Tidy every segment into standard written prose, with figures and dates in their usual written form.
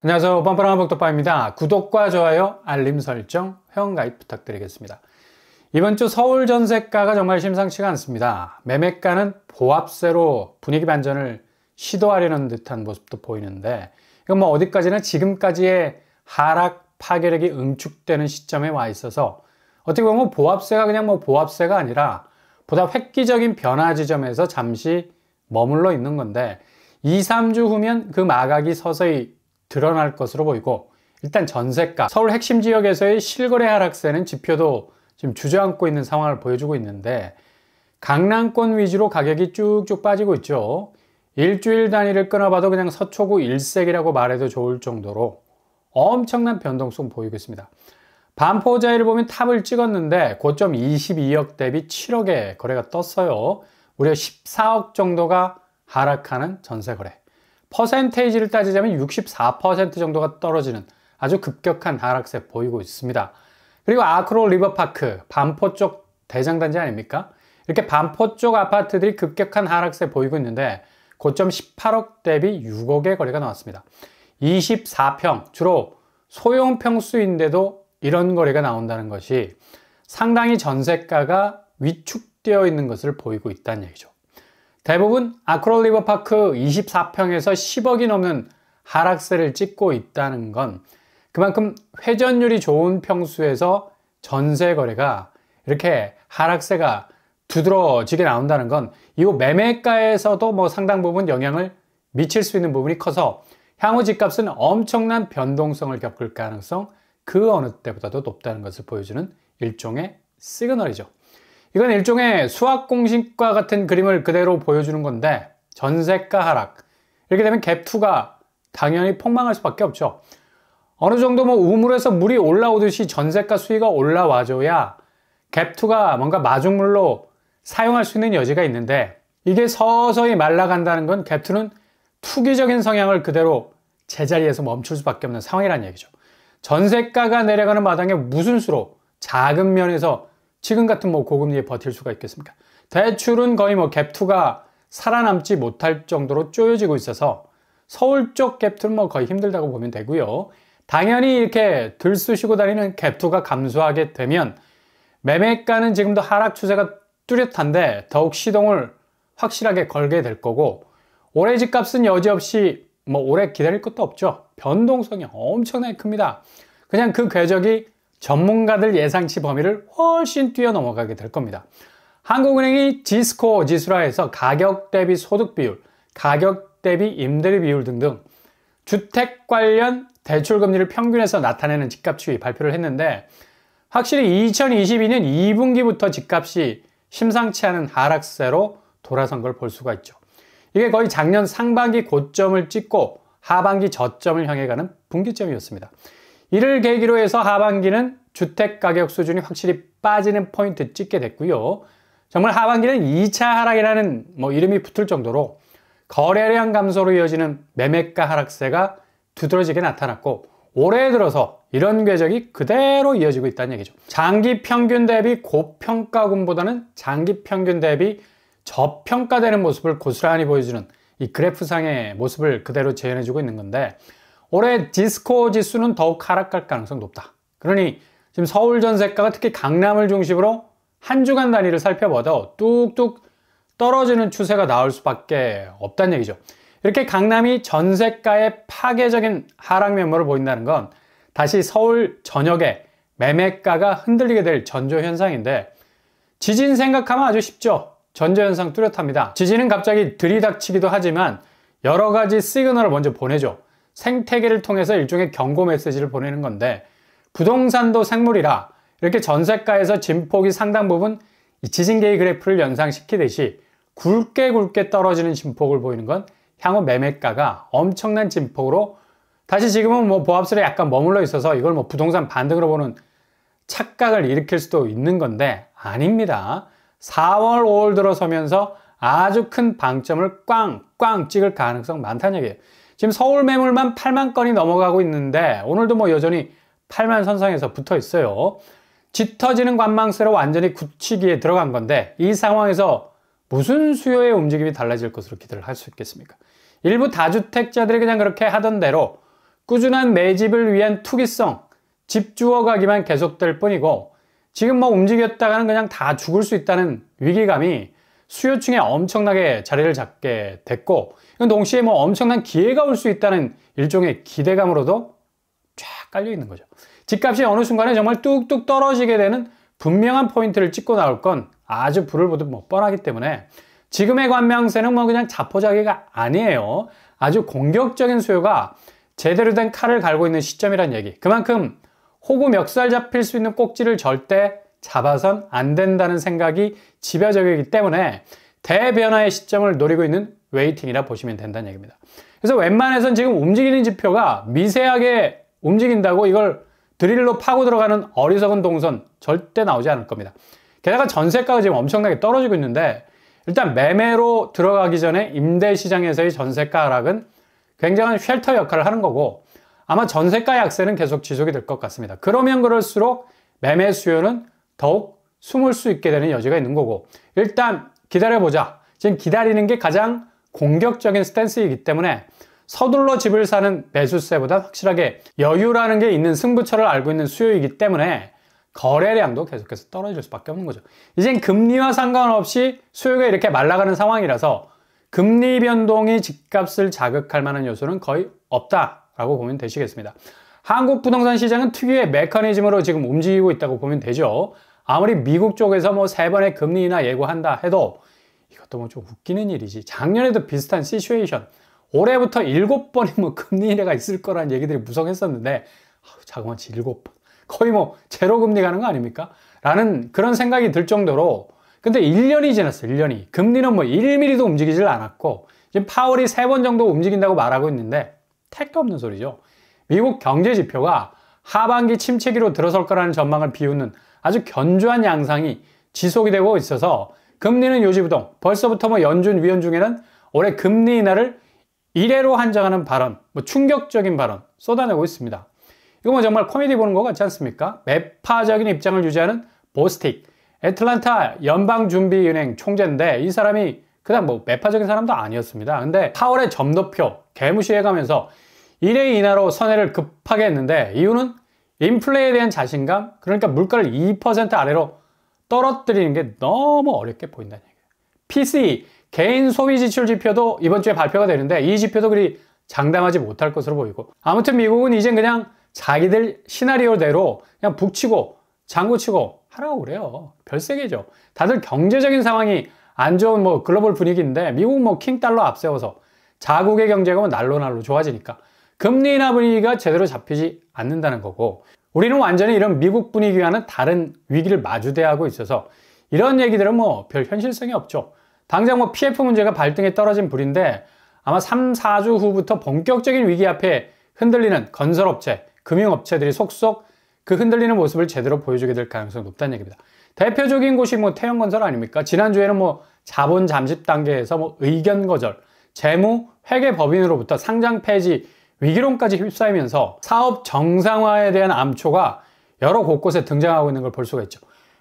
안녕하세요. 뻔뻔한 복덕바입니다. 구독과 좋아요, 알림 설정, 회원가입 부탁드리겠습니다. 이번 주 서울 전세가가 정말 심상치가 않습니다. 매매가는 보합세로 분위기 반전을 시도하려는 듯한 모습도 보이는데, 이건 뭐 어디까지나 지금까지의 하락 파괴력이 응축되는 시점에 와 있어서 어떻게 보면 보합세가 그냥 뭐 보합세가 아니라 보다 획기적인 변화 지점에서 잠시 머물러 있는 건데, 2, 3주 후면 그 마각이 서서히 드러날 것으로 보이고, 일단 전세가, 서울 핵심 지역에서의 실거래 하락세는 지표도 지금 주저앉고 있는 상황을 보여주고 있는데, 강남권 위주로 가격이 쭉쭉 빠지고 있죠. 일주일 단위를 끊어봐도 그냥 서초구 일색이라고 말해도 좋을 정도로 엄청난 변동성 보이고 있습니다. 반포자리를 보면 탑을 찍었는데 고점 22억 대비 7억의 거래가 떴어요. 무려 14억 정도가 하락하는 전세거래. 퍼센테이지를 따지자면 64% 정도가 떨어지는 아주 급격한 하락세 보이고 있습니다. 그리고 아크로 리버파크, 반포 쪽 대장단지 아닙니까? 이렇게 반포 쪽 아파트들이 급격한 하락세 보이고 있는데 고점 18억 대비 6억의 거래가 나왔습니다. 24평, 주로 소형 평수인데도 이런 거래가 나온다는 것이 상당히 전세가가 위축되어 있는 것을 보이고 있다는 얘기죠. 대부분 아크로 리버파크 24평에서 10억이 넘는 하락세를 찍고 있다는 건 그만큼 회전율이 좋은 평수에서 전세 거래가 이렇게 하락세가 두드러지게 나온다는 건 이거 매매가에서도 뭐 상당 부분 영향을 미칠 수 있는 부분이 커서 향후 집값은 엄청난 변동성을 겪을 가능성 그 어느 때보다도 높다는 것을 보여주는 일종의 시그널이죠. 이건 일종의 수학 공식과 같은 그림을 그대로 보여주는 건데, 전세가 하락, 이렇게 되면 갭2가 당연히 폭망할 수밖에 없죠. 어느 정도 뭐 우물에서 물이 올라오듯이 전세가 수위가 올라와줘야 갭2가 뭔가 마중물로 사용할 수 있는 여지가 있는데, 이게 서서히 말라간다는 건 갭2는 투기적인 성향을 그대로 제자리에서 멈출 수밖에 없는 상황이라는 얘기죠. 전세가가 내려가는 마당에 무슨 수로 작은 면에서 지금 같은 뭐 고금리에 버틸 수가 있겠습니까? 대출은 거의 뭐 갭2가 살아남지 못할 정도로 쪼여지고 있어서 서울 쪽 갭2는 뭐 거의 힘들다고 보면 되고요. 당연히 이렇게 들쑤시고 다니는 갭2가 감소하게 되면 매매가는 지금도 하락 추세가 뚜렷한데 더욱 시동을 확실하게 걸게 될 거고, 올해 집값은 여지없이 뭐 오래 기다릴 것도 없죠. 변동성이 엄청나게 큽니다. 그냥 그 궤적이 전문가들 예상치 범위를 훨씬 뛰어넘어가게 될 겁니다. 한국은행이 지스코어 지수라 해서 가격 대비 소득 비율, 가격 대비 임대료 비율 등등 주택 관련 대출 금리를 평균해서 나타내는 집값 추이 발표를 했는데, 확실히 2022년 2분기부터 집값이 심상치 않은 하락세로 돌아선 걸 볼 수가 있죠. 이게 거의 작년 상반기 고점을 찍고 하반기 저점을 향해 가는 분기점이었습니다. 이를 계기로 해서 하반기는 주택가격 수준이 확실히 빠지는 포인트 찍게 됐고요. 정말 하반기는 2차 하락이라는 뭐 이름이 붙을 정도로 거래량 감소로 이어지는 매매가 하락세가 두드러지게 나타났고, 올해 들어서 이런 궤적이 그대로 이어지고 있다는 얘기죠. 장기 평균 대비 고평가군보다는 장기 평균 대비 저평가되는 모습을 고스란히 보여주는 이 그래프상의 모습을 그대로 재현해주고 있는 건데, 올해 디스코어 지수는 더욱 하락할 가능성이 높다. 그러니 지금 서울 전세가가 특히 강남을 중심으로 한 주간 단위를 살펴봐도 뚝뚝 떨어지는 추세가 나올 수밖에 없다는 얘기죠. 이렇게 강남이 전세가의 파괴적인 하락 면모를 보인다는 건 다시 서울 전역의 매매가가 흔들리게 될 전조현상인데, 지진 생각하면 아주 쉽죠. 전조현상 뚜렷합니다. 지진은 갑자기 들이닥치기도 하지만 여러 가지 시그널을 먼저 보내죠. 생태계를 통해서 일종의 경고 메시지를 보내는 건데, 부동산도 생물이라 이렇게 전세가에서 진폭이 상당 부분 이 지진계의 그래프를 연상시키듯이 굵게 떨어지는 진폭을 보이는 건 향후 매매가가 엄청난 진폭으로, 다시 지금은 뭐 보합세에 약간 머물러 있어서 이걸 뭐 부동산 반등으로 보는 착각을 일으킬 수도 있는 건데 아닙니다. 4월, 5월 들어서면서 아주 큰 방점을 꽝꽝 찍을 가능성 많다는 얘기예요. 지금 서울 매물만 8만 건이 넘어가고 있는데 오늘도 뭐 여전히 8만 선상에서 붙어 있어요. 짙어지는 관망세로 완전히 굳히기에 들어간 건데, 이 상황에서 무슨 수요의 움직임이 달라질 것으로 기대를 할 수 있겠습니까? 일부 다주택자들이 그냥 그렇게 하던 대로 꾸준한 매집을 위한 투기성, 집 주워가기만 계속될 뿐이고 지금 뭐 움직였다가는 그냥 다 죽을 수 있다는 위기감이 수요층에 엄청나게 자리를 잡게 됐고 이건 동시에 뭐 엄청난 기회가 올 수 있다는 일종의 기대감으로도 쫙 깔려 있는 거죠. 집값이 어느 순간에 정말 뚝뚝 떨어지게 되는 분명한 포인트를 찍고 나올 건 아주 불을 보듯 뭐 뻔하기 때문에 지금의 관망세는 뭐 그냥 자포자기가 아니에요. 아주 공격적인 수요가 제대로 된 칼을 갈고 있는 시점이란 얘기. 그만큼 호구 멱살 잡힐 수 있는 꼭지를 절대 잡아선 안 된다는 생각이 지배적이기 때문에 대변화의 시점을 노리고 있는 웨이팅이라 보시면 된다는 얘기입니다. 그래서 웬만해선 지금 움직이는 지표가 미세하게 움직인다고 이걸 드릴로 파고 들어가는 어리석은 동선 절대 나오지 않을 겁니다. 게다가 전세가가 지금 엄청나게 떨어지고 있는데 일단 매매로 들어가기 전에 임대 시장에서의 전세가 하락은 굉장한 쉘터 역할을 하는 거고 아마 전세가 약세는 계속 지속이 될 것 같습니다. 그러면 그럴수록 매매 수요는 더욱 숨을 수 있게 되는 여지가 있는 거고 일단 기다려보자. 지금 기다리는 게 가장 공격적인 스탠스이기 때문에 서둘러 집을 사는 매수세보다 확실하게 여유라는 게 있는 승부처를 알고 있는 수요이기 때문에 거래량도 계속해서 떨어질 수밖에 없는 거죠. 이젠 금리와 상관없이 수요가 이렇게 말라가는 상황이라서 금리 변동이 집값을 자극할 만한 요소는 거의 없다라고 보면 되시겠습니다. 한국 부동산 시장은 특유의 메커니즘으로 지금 움직이고 있다고 보면 되죠. 아무리 미국 쪽에서 뭐 3번의 금리 인하 예고한다 해도 이것도 뭐 좀 웃기는 일이지. 작년에도 비슷한 시츄에이션. 올해부터 7번이 뭐 금리 인하가 있을 거라는 얘기들이 무성했었는데 자그마치 7번. 거의 뭐 제로 금리 가는 거 아닙니까? 라는 그런 생각이 들 정도로 근데 1년이 지났어요. 1년이. 금리는 뭐 1mm도 움직이질 않았고 지금 파월이 3번 정도 움직인다고 말하고 있는데 택도 없는 소리죠. 미국 경제 지표가 하반기 침체기로 들어설 거라는 전망을 비웃는 아주 견조한 양상이 지속이 되고 있어서 금리는 요지부동. 벌써부터 뭐 연준 위원 중에는 올해 금리 인하를 1회로 한정하는 발언, 뭐 충격적인 발언 쏟아내고 있습니다. 이거 뭐 정말 코미디 보는 것 같지 않습니까? 매파적인 입장을 유지하는 보스틱, 애틀란타 연방준비은행 총재인데 이 사람이 그냥 뭐 매파적인 사람도 아니었습니다. 근데 4월에 점도표 개무시해가면서 1회 인하로 선회를 급하게 했는데 이유는 인플레에 대한 자신감, 그러니까 물가를 2% 아래로 떨어뜨리는 게 너무 어렵게 보인다는 얘기예요. PCE, 개인 소비 지출 지표도 이번 주에 발표가 되는데 이 지표도 그리 장담하지 못할 것으로 보이고 아무튼 미국은 이제 그냥 자기들 시나리오대로 그냥 북치고 장구치고 하라고 그래요. 별세계죠. 다들 경제적인 상황이 안 좋은 뭐 글로벌 분위기인데 미국 뭐 킹달러 앞세워서 자국의 경제가 뭐 날로 좋아지니까 금리 인하 분위기가 제대로 잡히지 않는다는 거고 우리는 완전히 이런 미국 분위기와는 다른 위기를 마주대하고 있어서 이런 얘기들은 뭐 별 현실성이 없죠. 당장 뭐 PF 문제가 발등에 떨어진 불인데 아마 3, 4주 후부터 본격적인 위기 앞에 흔들리는 건설업체, 금융업체들이 속속 그 흔들리는 모습을 제대로 보여주게 될 가능성이 높다는 얘기입니다. 대표적인 곳이 뭐 태형건설 아닙니까? 지난주에는 뭐 자본 잠식 단계에서 뭐 의견 거절, 재무, 회계 법인으로부터 상장 폐지, 위기론까지 휩싸이면서 사업 정상화에 대한 암초가 여러 곳곳에 등장하고 있는 걸 볼 수가 있죠.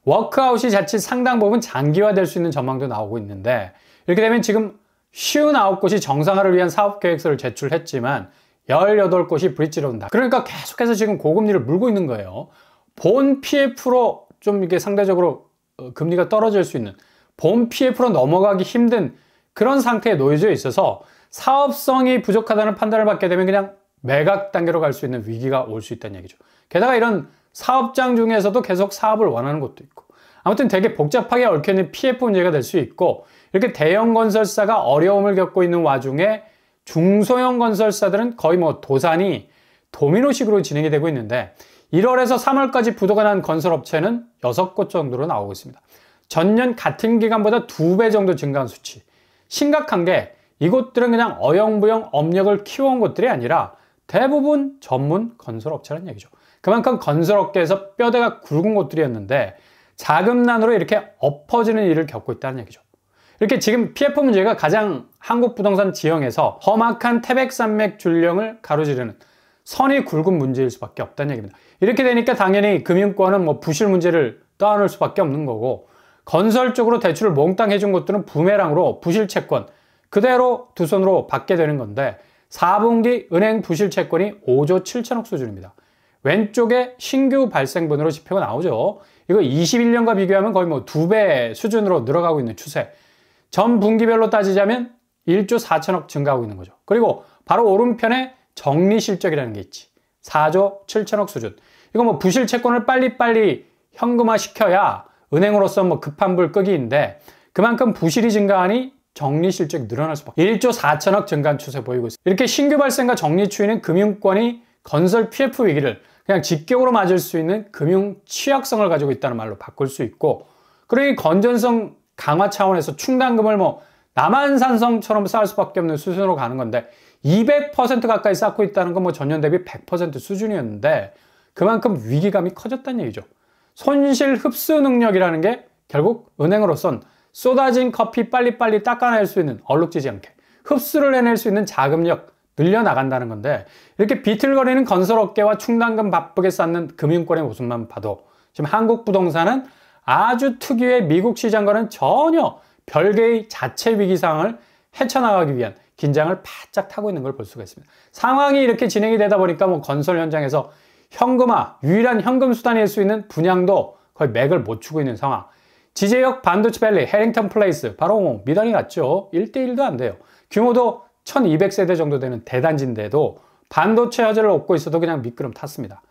워크아웃이 자칫 상당 부분 장기화될 수 있는 전망도 나오고 있는데 이렇게 되면 지금 59곳이 정상화를 위한 사업계획서를 제출했지만 18곳이 브릿지로 온다. 그러니까 계속해서 지금 고금리를 물고 있는 거예요. 본 PF로 좀 이렇게 상대적으로 금리가 떨어질 수 있는 본 PF로 넘어가기 힘든 그런 상태에 놓여져 있어서 사업성이 부족하다는 판단을 받게 되면 그냥 매각 단계로 갈 수 있는 위기가 올 수 있다는 얘기죠. 게다가 이런 사업장 중에서도 계속 사업을 원하는 것도 있고 아무튼 되게 복잡하게 얽혀있는 PF 문제가 될 수 있고 이렇게 대형 건설사가 어려움을 겪고 있는 와중에 중소형 건설사들은 거의 뭐 도산이 도미노식으로 진행이 되고 있는데 1월에서 3월까지 부도가 난 건설업체는 6곳 정도로 나오고 있습니다. 전년 같은 기간보다 2배 정도 증가한 수치. 심각한 게 이곳들은 그냥 어영부영 업력을 키워온 곳들이 아니라 대부분 전문 건설업체라는 얘기죠. 그만큼 건설업계에서 뼈대가 굵은 곳들이었는데 자금난으로 이렇게 엎어지는 일을 겪고 있다는 얘기죠. 이렇게 지금 PF 문제가 가장 한국 부동산 지형에서 험악한 태백산맥 줄령을 가로지르는 선이 굵은 문제일 수밖에 없다는 얘기입니다. 이렇게 되니까 당연히 금융권은 뭐 부실 문제를 떠안을 수밖에 없는 거고 건설 쪽으로 대출을 몽땅 해준 곳들은 부메랑으로 부실 채권 그대로 두 손으로 받게 되는 건데 4분기 은행 부실 채권이 5조 7천억 수준입니다. 왼쪽에 신규 발생분으로 지표가 나오죠. 이거 21년과 비교하면 거의 뭐 2배 수준으로 늘어가고 있는 추세. 전 분기별로 따지자면 1조 4천억 증가하고 있는 거죠. 그리고 바로 오른편에 정리실적이라는 게 있지. 4조 7천억 수준. 이거 뭐 부실 채권을 빨리빨리 현금화 시켜야 은행으로서 뭐 급한 불 끄기인데 그만큼 부실이 증가하니 정리실적이 늘어날 수밖에. 1조 4천억 증가한 추세 보이고 있습니다. 이렇게 신규 발생과 정리 추이는 금융권이 건설 PF 위기를 그냥 직격으로 맞을 수 있는 금융 취약성을 가지고 있다는 말로 바꿀 수 있고, 그러니 건전성 강화 차원에서 충당금을 뭐 남한산성처럼 쌓을 수밖에 없는 수준으로 가는 건데 200% 가까이 쌓고 있다는 건 뭐 전년 대비 100% 수준이었는데 그만큼 위기감이 커졌다는 얘기죠. 손실 흡수 능력이라는 게 결국 은행으로선 쏟아진 커피 빨리빨리 닦아낼 수 있는, 얼룩지지 않게 흡수를 해낼 수 있는 자금력 늘려나간다는 건데, 이렇게 비틀거리는 건설업계와 충당금 바쁘게 쌓는 금융권의 모습만 봐도 지금 한국부동산은 아주 특유의 미국 시장과는 전혀 별개의 자체 위기 상황을 헤쳐나가기 위한 긴장을 바짝 타고 있는 걸 볼 수가 있습니다. 상황이 이렇게 진행이 되다 보니까 뭐 건설 현장에서 현금화, 유일한 현금 수단일 수 있는 분양도 거의 맥을 못 추고 있는 상황. 지제역 반도체밸리, 해링턴 플레이스, 바로 뭐 미달이 났죠. 1대1도 안 돼요. 규모도 1200세대 정도 되는 대단지인데도 반도체 화재를 얻고 있어도 그냥 미끄럼 탔습니다.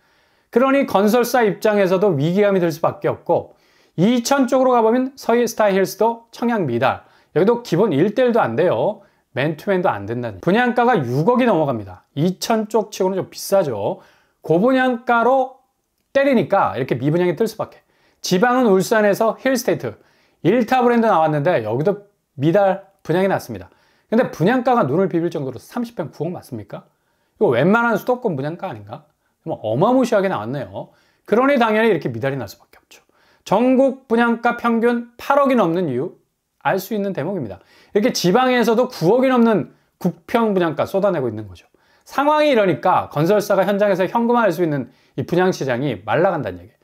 그러니 건설사 입장에서도 위기감이 들 수밖에 없고, 이천 쪽으로 가보면 서희 스타힐스도 청약 미달, 여기도 기본 1대1도 안 돼요. 맨투맨도 안 된다는. 분양가가 6억이 넘어갑니다. 이천 쪽 치고는 좀 비싸죠. 고분양가로 때리니까 이렇게 미분양이 뜰 수밖에. 지방은 울산에서 힐스테이트 1타 브랜드 나왔는데 여기도 미달 분양이 났습니다. 근데 분양가가 눈을 비빌 정도로 30평 9억 맞습니까? 이거 웬만한 수도권 분양가 아닌가? 어마무시하게 나왔네요. 그러니 당연히 이렇게 미달이 날 수밖에 없죠. 전국 분양가 평균 8억이 넘는 이유 알 수 있는 대목입니다. 이렇게 지방에서도 9억이 넘는 국평 분양가 쏟아내고 있는 거죠. 상황이 이러니까 건설사가 현장에서 현금화할 수 있는 이 분양시장이 말라간다는 얘기예요.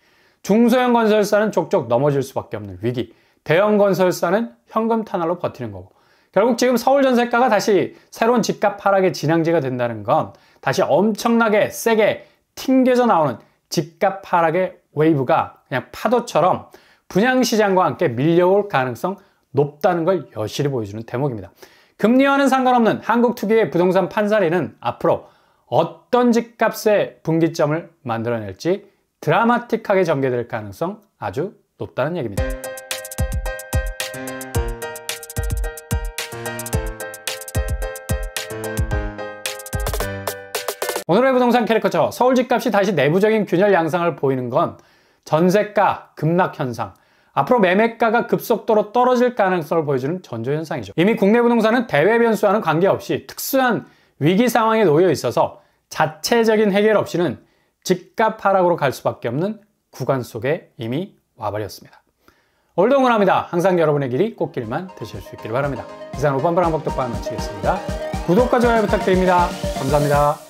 중소형 건설사는 족족 넘어질 수밖에 없는 위기, 대형 건설사는 현금 탄환로 버티는 거고, 결국 지금 서울 전세가가 다시 새로운 집값 하락의 진앙지가 된다는 건 다시 엄청나게 세게 튕겨져 나오는 집값 하락의 웨이브가 그냥 파도처럼 분양시장과 함께 밀려올 가능성 높다는 걸 여실히 보여주는 대목입니다. 금리와는 상관없는 한국 특유의 부동산 판사리는 앞으로 어떤 집값의 분기점을 만들어낼지 드라마틱하게 전개될 가능성 아주 높다는 얘기입니다. 오늘의 부동산 캐리커처, 서울 집값이 다시 내부적인 균열 양상을 보이는 건 전세가 급락 현상, 앞으로 매매가가 급속도로 떨어질 가능성을 보여주는 전조현상이죠. 이미 국내 부동산은 대외 변수와는 관계없이 특수한 위기 상황에 놓여 있어서 자체적인 해결 없이는 집값 하락으로 갈 수밖에 없는 구간 속에 이미 와버렸습니다. 오늘도 응원합니다. 항상 여러분의 길이 꽃길만 되실 수 있기를 바랍니다. 이상 오빤바람 복덕방 마치겠습니다. 구독과 좋아요 부탁드립니다. 감사합니다.